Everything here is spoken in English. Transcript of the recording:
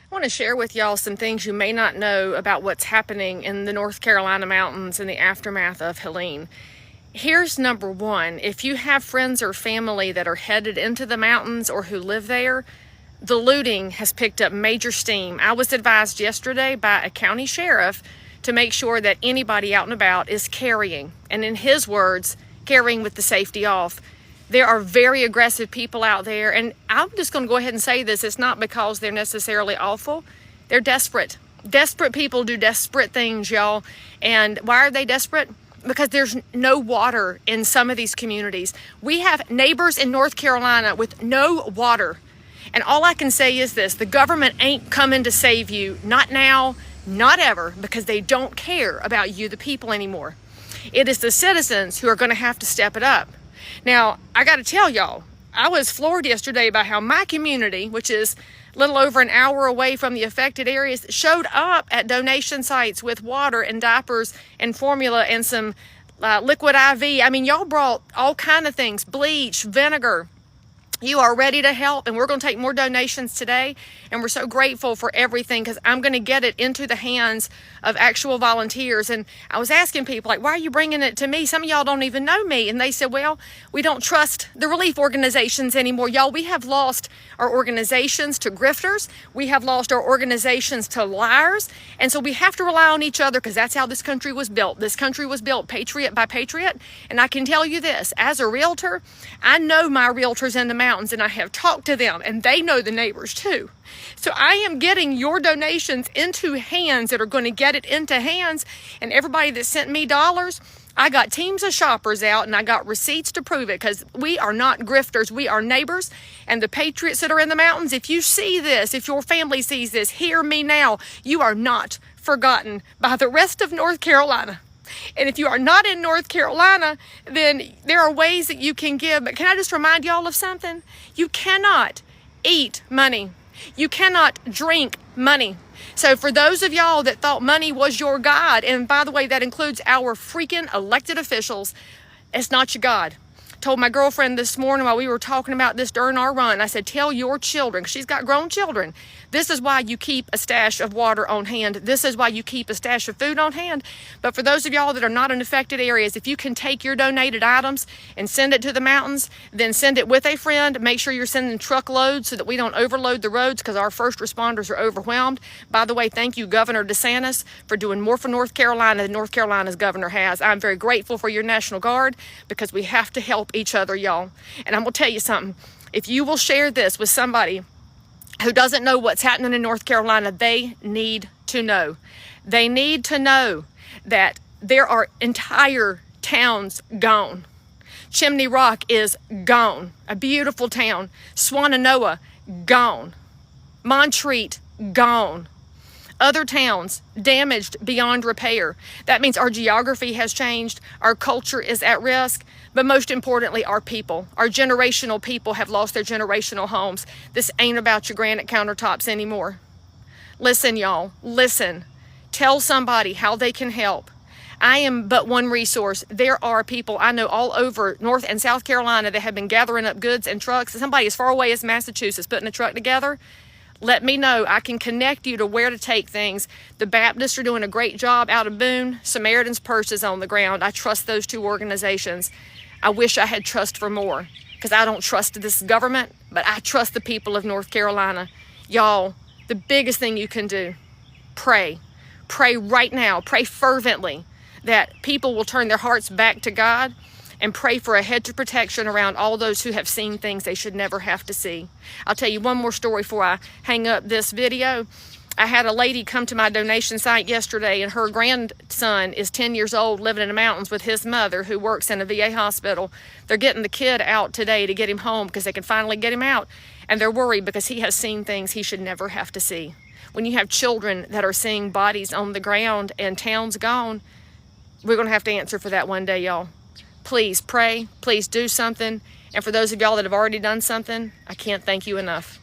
I want to share with y'all some things you may not know about what's happening in the North Carolina mountains in the aftermath of Helene. Here's number one. If you have friends or family that are headed into the mountains or who live there, the looting has picked up major steam. I was advised yesterday by a county sheriff to make sure that anybody out and about is carrying, and in his words, carrying with the safety off. There are very aggressive people out there, and I'm just going to go ahead and say this. It's not because they're necessarily awful. They're desperate. Desperate people do desperate things, y'all. And why are they desperate? Because there's no water in some of these communities. We have neighbors in North Carolina with no water. And all I can say is this: the government ain't coming to save you. Not now, not ever, because they don't care about you, the people, anymore. It is the citizens who are going to have to step it up. Now, I got to tell y'all, I was floored yesterday by how my community, which is a little over an hour away from the affected areas, showed up at donation sites with water and diapers and formula and some liquid IV. I mean, y'all brought all kind of things, bleach, vinegar. You are ready to help, and we're going to take more donations today, and we're so grateful for everything because I'm going to get it into the hands of actual volunteers. And I was asking people, like, why are you bringing it to me? Some of y'all don't even know me. And they said, well, we don't trust the relief organizations anymore. Y'all, we have lost our organizations to grifters. We have lost our organizations to liars. And so we have to rely on each other because that's how this country was built. This country was built patriot by patriot. And I can tell you this, as a realtor, I know my realtors in the mountains, and I have talked to them, and they know the neighbors too. So I am getting your donations into hands that are going to get it into hands. And everybody that sent me dollars, I got teams of shoppers out, and I got receipts to prove it, because we are not grifters. We are neighbors. And the patriots that are in the mountains, if you see this, if your family sees this, hear me now. You are not forgotten by the rest of North Carolina. And if you are not in North Carolina, then there are ways that you can give. But can I just remind y'all of something? You cannot eat money. You cannot drink money. So for those of y'all that thought money was your God, and by the way, that includes our freaking elected officials, it's not your God. Told my girlfriend this morning while we were talking about this during our run, I said, tell your children, 'cause she's got grown children, this is why you keep a stash of water on hand. This is why you keep a stash of food on hand. But for those of y'all that are not in affected areas, if you can take your donated items and send it to the mountains, then send it with a friend. Make sure you're sending truckloads so that we don't overload the roads, because our first responders are overwhelmed. By the way, thank you, Governor DeSantis, for doing more for North Carolina than North Carolina's governor has. I'm very grateful for your National Guard, because we have to help each other, y'all. And I'm going to tell you something. If you will share this with somebody who doesn't know what's happening in North Carolina, they need to know. They need to know that there are entire towns gone. Chimney Rock is gone. A beautiful town. Swannanoa, gone. Montreat, gone. Other towns damaged beyond repair. That means our geography has changed, our culture is at risk, but most importantly, our people, our generational people have lost their generational homes. This ain't about your granite countertops anymore. Listen, y'all, listen. Tell somebody how they can help. I am but one resource. There are people I know all over North and South Carolina that have been gathering up goods and trucks. Somebody as far away as Massachusetts putting a truck together. Let me know. I can connect you to where to take things. The Baptists are doing a great job out of Boone. Samaritan's Purse is on the ground. I trust those two organizations. I wish I had trust for more, because I don't trust this government, but I trust the people of North Carolina. Y'all, the biggest thing you can do, pray. Pray right now. Pray fervently that people will turn their hearts back to God, and pray for a hedge of protection around all those who have seen things they should never have to see. I'll tell you one more story before I hang up this video. I had a lady come to my donation site yesterday, and her grandson is 10 years old, living in the mountains with his mother, who works in a VA hospital. They're getting the kid out today to get him home because they can finally get him out. And they're worried because he has seen things he should never have to see. When you have children that are seeing bodies on the ground and towns gone, we're going to have to answer for that one day, y'all. Please pray, please do something. And for those of y'all that have already done something, I can't thank you enough.